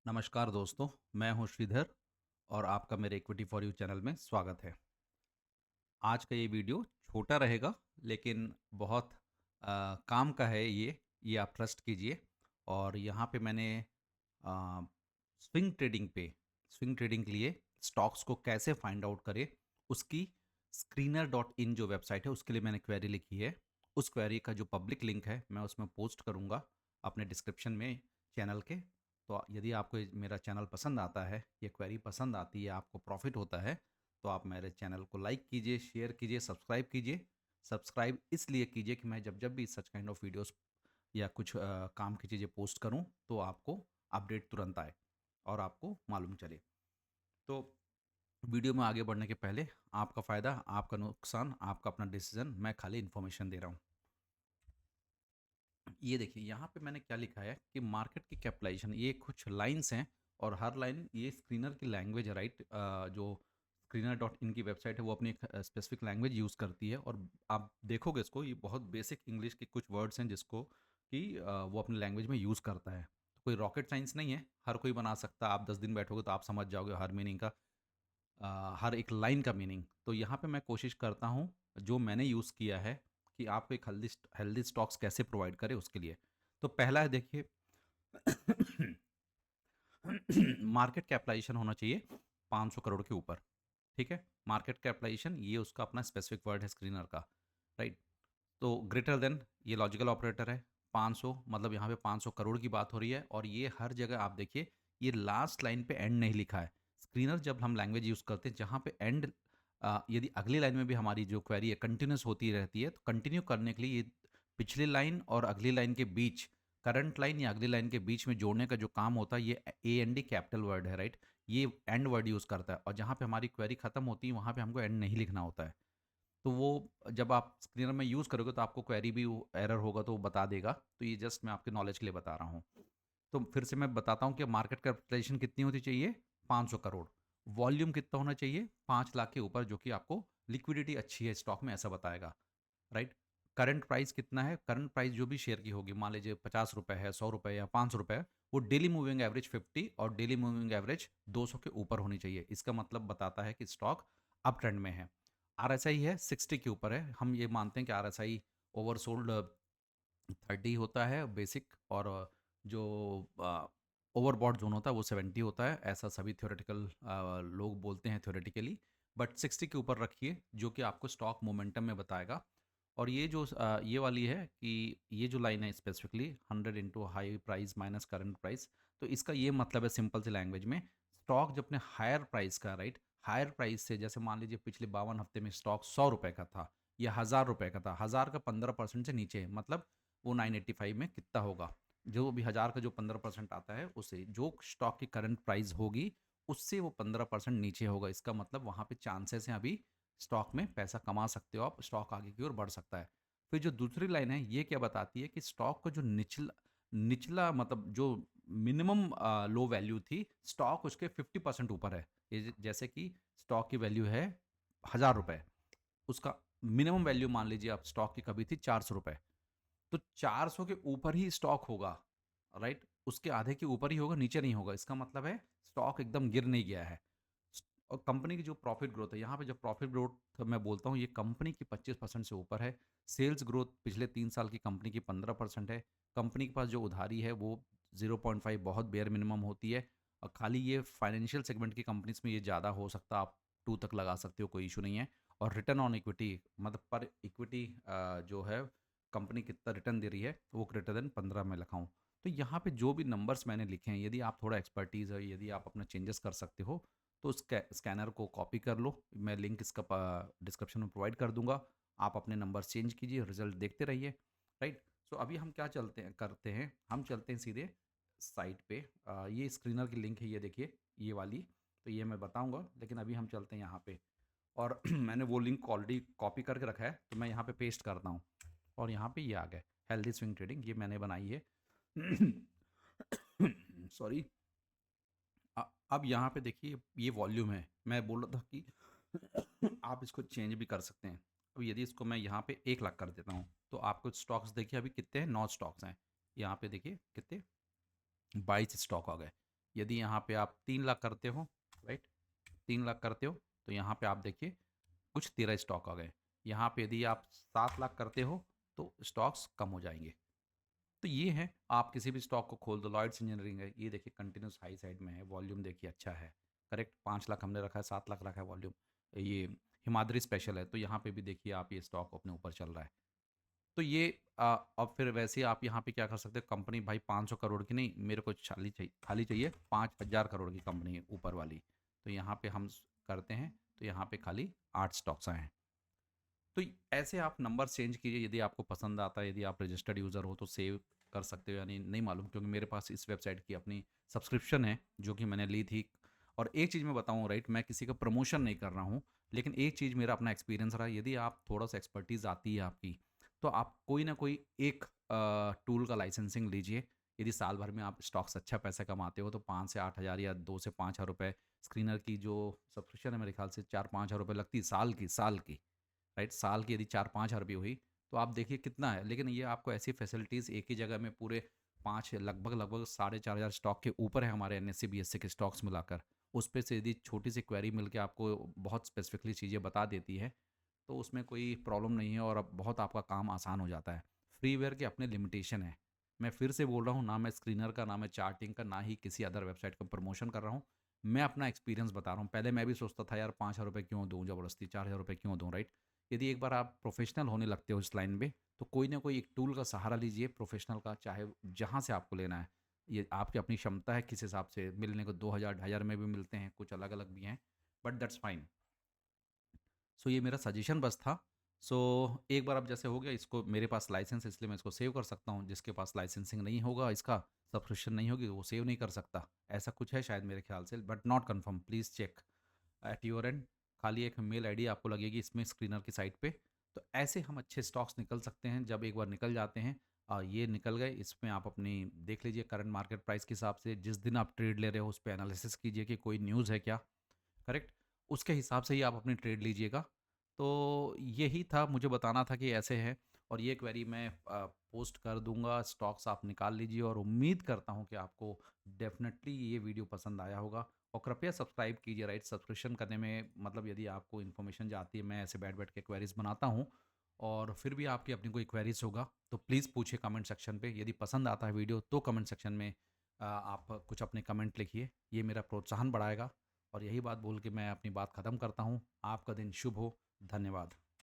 नमस्कार दोस्तों, मैं हूं श्रीधर और आपका मेरे इक्विटी फॉर यू चैनल में स्वागत है। आज का ये वीडियो छोटा रहेगा लेकिन बहुत काम का है ये आप ट्रस्ट कीजिए। और यहाँ पे मैंने आ, स्विंग ट्रेडिंग के लिए स्टॉक्स को कैसे फाइंड आउट करें उसकी screener.in जो वेबसाइट है उसके लिए मैंने क्वेरी लिखी है। उस क्वेरी का जो पब्लिक लिंक है मैं उसमें पोस्ट करूँगा अपने डिस्क्रिप्शन में चैनल के। तो यदि आपको मेरा चैनल पसंद आता है, ये क्वेरी पसंद आती है, आपको प्रॉफिट होता है, तो आप मेरे चैनल को लाइक कीजिए, शेयर कीजिए, सब्सक्राइब कीजिए। सब्सक्राइब इसलिए कीजिए कि मैं जब जब भी सच काइंड ऑफ वीडियोस या कुछ काम की चीज़ें पोस्ट करूं तो आपको अपडेट तुरंत आए और आपको मालूम चले। तो वीडियो में आगे बढ़ने के पहले आपका फ़ायदा, आपका नुकसान, आपका अपना डिसीजन, मैं खाली इन्फॉर्मेशन दे रहा हूँ। ये देखिए यहाँ पे मैंने क्या लिखा है कि मार्केट की कैपिटलाइजेशन, ये कुछ लाइंस हैं और हर लाइन ये स्क्रीनर की लैंग्वेज है, राइट। जो screener.in की वेबसाइट है वो अपनी एक स्पेसिफिक लैंग्वेज यूज़ करती है और आप देखोगे इसको, ये बहुत बेसिक इंग्लिश के कुछ वर्ड्स हैं जिसको कि वो अपनी लैंग्वेज में यूज़ करता है। तो कोई रॉकेट साइंस नहीं है, हर कोई बना सकता है। आप 10 दिन बैठोगे तो आप समझ जाओगे हर मीनिंग का, हर एक लाइन का मीनिंग। तो यहाँ पे मैं कोशिश करता हूँ जो मैंने यूज़ किया है कि आपको एक हेल्दी स्टॉक्स कैसे प्रोवाइड करें उसके लिए। तो पहला है देखिए मार्केट कैपिटलाइजेशन होना चाहिए 500 करोड़ के ऊपर। ठीक है, मार्केट कैपिटलाइजेशन ये उसका अपना स्पेसिफिक वर्ड है स्क्रीनर का, राइट। तो ग्रेटर देन ये लॉजिकल ऑपरेटर है। 500 मतलब यहाँ पे 500 करोड़ की बात हो रही है और ये हर जगह आप देखिए ये लास्ट लाइन पे एंड नहीं लिखा है। स्क्रीनर जब हम लैंग्वेज यूज़ करते हैं जहाँ पे एंड, यदि अगली लाइन में भी हमारी जो क्वेरी है कंटिन्यूस होती रहती है तो कंटिन्यू करने के लिए ये पिछली लाइन और अगली लाइन के बीच, करंट लाइन या अगली लाइन के बीच में जोड़ने का जो काम होता है ये A N D capital word है, राइट। ये एंड वर्ड यूज़ करता है और जहाँ पे हमारी क्वेरी खत्म होती है वहाँ पे हमको एंड नहीं लिखना होता है। तो वो जब आप स्क्रीनर में यूज़ करोगे तो आपको क्वेरी भी एरर होगा तो वो बता देगा। तो ये जस्ट मैं आपके नॉलेज के लिए बता रहा हूँ। तो फिर से मैं बताता हूँ कि मार्केट कैपिटलाइजेशन कितनी होती चाहिए, 500 करोड़। वॉल्यूम कितना होना चाहिए, 5 लाख के ऊपर, जो कि आपको लिक्विडिटी अच्छी है स्टॉक में ऐसा बताएगा, राइट। करंट प्राइस कितना है, करंट प्राइस जो भी शेयर की होगी, मान लीजिए 50 रुपये है, 100 रुपये या 500 रुपये है, वो डेली मूविंग एवरेज 50 और डेली मूविंग एवरेज 200 के ऊपर होनी चाहिए। इसका मतलब बताता है कि स्टॉक अप ट्रेंड में है। आर एस आई है 60 के ऊपर है, हम ये मानते हैं कि आर एस आई ओवरसोल्ड 30 होता है बेसिक, और जो ओवरबॉट जोन होता है वो 70 होता है, ऐसा सभी थ्योरेटिकल लोग बोलते हैं थ्योरेटिकली। बट 60 के ऊपर रखिए जो कि आपको स्टॉक मोमेंटम में बताएगा। और ये जो ये वाली है कि ये जो लाइन है specifically 100 into high price minus current price, तो इसका ये मतलब है सिंपल सी लैंग्वेज में, स्टॉक जब अपने हायर प्राइस का, राइट, हायर प्राइस से, जैसे मान लीजिए पिछले 52 हफ्ते में स्टॉक 100 रुपये का था या 1000 रुपये का था, 1000 का 15% से नीचे है, मतलब वो 985 में कितना होगा, जो भी 1000 का जो 15% आता है उससे जो स्टॉक की करंट प्राइस होगी उससे वो 15% नीचे होगा। इसका मतलब वहाँ पे चांसेस हैं अभी स्टॉक में पैसा कमा सकते हो आप, स्टॉक आगे की ओर बढ़ सकता है। फिर जो दूसरी लाइन है ये क्या बताती है कि स्टॉक का जो निचला निचला मतलब जो मिनिमम लो वैल्यू थी, स्टॉक उसके 50% ऊपर है। ये जैसे कि स्टॉक की वैल्यू है 1000 रुपये, उसका मिनिमम वैल्यू मान लीजिए आप स्टॉक की कभी थी 400 रुपये, तो 400 के ऊपर ही स्टॉक होगा, राइट। उसके आधे के ऊपर ही होगा, नीचे नहीं होगा। इसका मतलब है स्टॉक एकदम गिर नहीं गया है। और कंपनी की जो प्रॉफिट ग्रोथ है, यहाँ पे जो प्रॉफिट ग्रोथ मैं बोलता हूँ ये कंपनी की 25% से ऊपर है। सेल्स ग्रोथ पिछले 3 साल की कंपनी की 15% है। कंपनी के पास जो उधारी है वो 0.5 बहुत बेयर मिनिमम होती है। और खाली ये फाइनेंशियल सेगमेंट की कंपनीज में ये ज़्यादा हो सकता है, आप 2 तक लगा सकते हो, कोई इशू नहीं है। और रिटर्न ऑन इक्विटी मतलब पर इक्विटी जो है कंपनी कितना रिटर्न दे रही है वो ग्रेटर देन 15 में लिखा हूँ। तो यहाँ पे जो भी नंबर्स मैंने लिखे हैं, यदि आप थोड़ा एक्सपर्टीज़ है, यदि आप अपना चेंजेस कर सकते हो तो स्कैनर को कॉपी कर लो, मैं लिंक इसका डिस्क्रिप्शन में प्रोवाइड कर दूंगा। आप अपने नंबर चेंज कीजिए, रिजल्ट देखते रहिए, राइट। सो अभी हम क्या चलते हैं करते हैं, हम चलते हैं सीधे साइट पे। ये स्क्रीनर की लिंक है, ये देखिए ये वाली। तो ये मैं बताऊंगा लेकिन अभी हम चलते हैं यहाँ पे। और मैंने वो लिंक ऑलरेडी कॉपी करके रखा है तो मैं यहाँ पे पेस्ट करता हूँ। और यहाँ पे ये आ गया हेल्दी स्विंग ट्रेडिंग, ये मैंने बनाई है। सॉरी। अब यहाँ पे देखिए ये वॉल्यूम है, मैं बोल रहा था कि आप इसको चेंज भी कर सकते हैं। अब यदि इसको मैं यहाँ पे 1 लाख कर देता हूँ तो आपको स्टॉक्स देखिए अभी कितने हैं, 9 स्टॉक्स हैं। यहाँ पे देखिए कितने, 22 स्टॉक आ गए। यदि यहाँ पे आप 3 लाख करते हो, राइट, 3 लाख करते हो तो यहाँ पे आप देखिए कुछ 13 स्टॉक आ गए। यहाँ पे यदि आप 7 लाख करते हो तो स्टॉक्स कम हो जाएंगे। तो ये है, आप किसी भी स्टॉक को खोल दो, लॉयड्स इंजीनियरिंग है, ये देखिए कंटिन्यूस हाई साइड में है, वॉल्यूम देखिए अच्छा है, करेक्ट, 5 लाख हमने रखा है, 7 लाख रखा है वॉल्यूम। ये हिमाद्री स्पेशल है, तो यहाँ पे भी देखिए आप ये स्टॉक अपने ऊपर चल रहा है। तो ये अब फिर वैसे आप यहाँ पे क्या कर सकते हो, कंपनी भाई 500 करोड़ की नहीं, मेरे को खाली चाहिए 5,000 करोड़ की कंपनी है ऊपर वाली, तो यहाँ पे हम करते हैं, तो यहाँ पे खाली 8 स्टॉक्स आए हैं। तो ऐसे आप नंबर चेंज कीजिए, यदि आपको पसंद आता है, यदि आप रजिस्टर्ड यूज़र हो तो सेव कर सकते हो, यानी नहीं मालूम, क्योंकि मेरे पास इस वेबसाइट की अपनी सब्सक्रिप्शन है जो कि मैंने ली थी। और एक चीज़ मैं बताऊँ, राइट, मैं किसी का प्रमोशन नहीं कर रहा हूँ, लेकिन एक चीज़ मेरा अपना एक्सपीरियंस रहा, यदि आप थोड़ा सा एक्सपर्टीज़ आती है आपकी, तो आप कोई ना कोई एक टूल का लाइसेंसिंग लीजिए। यदि साल भर में आप स्टॉक्स अच्छा पैसा कमाते हो तो 5 से 8 हज़ार या 2 से 5 हज़ार रुपये स्क्रीनर की जो सब्सक्रिप्शन है, मेरे ख्याल से 4-5 हज़ार रुपये लगती है साल की, राइट, साल की यदि 4-5 हज़ार भी हुई तो आप देखिए कितना है। लेकिन ये आपको ऐसी फैसिलिटीज़ एक ही जगह में पूरे 5 लगभग 4,500 स्टॉक के ऊपर है हमारे एनएससी बीएससी के स्टॉक्स मिलाकर। उस पे से यदि छोटी सी क्वेरी मिल के आपको बहुत स्पेसिफिकली चीज़ें बता देती है तो उसमें कोई प्रॉब्लम नहीं है, और अब बहुत आपका काम आसान हो जाता है। फ्रीवेयर के अपने लिमिटेशन है। मैं फिर से बोल रहा हूँ, ना मैं स्क्रीनर का, ना मैं चार्टिंग का, ना ही किसी अदर वेबसाइट का प्रमोशन कर रहा हूँ। मैं अपना एक्सपीरियंस बता रहा हूँ। पहले मैं भी सोचता था यार 5,000 रुपये क्यों दूँ ज़बरदस्ती, 4,000 रुपये क्यों दूँ, राइट। यदि एक बार आप प्रोफेशनल होने लगते हो इस लाइन में, तो कोई ना कोई एक टूल का सहारा लीजिए प्रोफेशनल का, चाहे जहाँ से आपको लेना है। ये आपकी अपनी क्षमता है, किस हिसाब से मिलने को 2,000 2,500 में भी मिलते हैं, कुछ अलग अलग भी हैं, बट दैट्स फाइन। सो ये मेरा सजेशन बस था। सो एक बार अब जैसे हो गया, इसको मेरे पास लाइसेंस है इसलिए मैं इसको सेव कर सकता हूँ, जिसके पास लाइसेंसिंग नहीं होगा, इसका सब्सक्रिप्शन नहीं होगी, वो सेव नहीं कर सकता। ऐसा कुछ है शायद मेरे ख्याल से, but not confirm, please check at your end. खाली एक मेल आईडी आपको लगेगी इसमें स्क्रीनर की साइट पे। तो ऐसे हम अच्छे स्टॉक्स निकल सकते हैं जब एक बार निकल जाते हैं। ये निकल गए, इसमें आप अपनी देख लीजिए करंट मार्केट प्राइस के हिसाब से, जिस दिन आप ट्रेड ले रहे हो उस पर एनालिसिस कीजिए कि कोई न्यूज़ है क्या, करेक्ट, उसके हिसाब से ही आप अपनी ट्रेड लीजिएगा। तो यही था, मुझे बताना था कि ऐसे है, और ये क्वेरी मैं पोस्ट कर दूंगा, स्टॉक्स आप निकाल लीजिए, और उम्मीद करता हूँ कि आपको डेफिनेटली ये वीडियो पसंद आया होगा। और कृपया सब्सक्राइब कीजिए, राइट, सब्सक्रिप्शन करने में मतलब यदि आपको इन्फॉर्मेशन जाती है, मैं ऐसे बैठ बैठ के क्वेरीज बनाता हूँ, और फिर भी आपकी अपनी कोई क्वेरीज होगा तो प्लीज़ पूछिए कमेंट सेक्शन पे। यदि पसंद आता है वीडियो तो कमेंट सेक्शन में आप कुछ अपने कमेंट लिखिए, ये मेरा प्रोत्साहन बढ़ाएगा। और यही बात बोल के मैं अपनी बात ख़त्म करता हूँ। आपका दिन शुभ हो। धन्यवाद।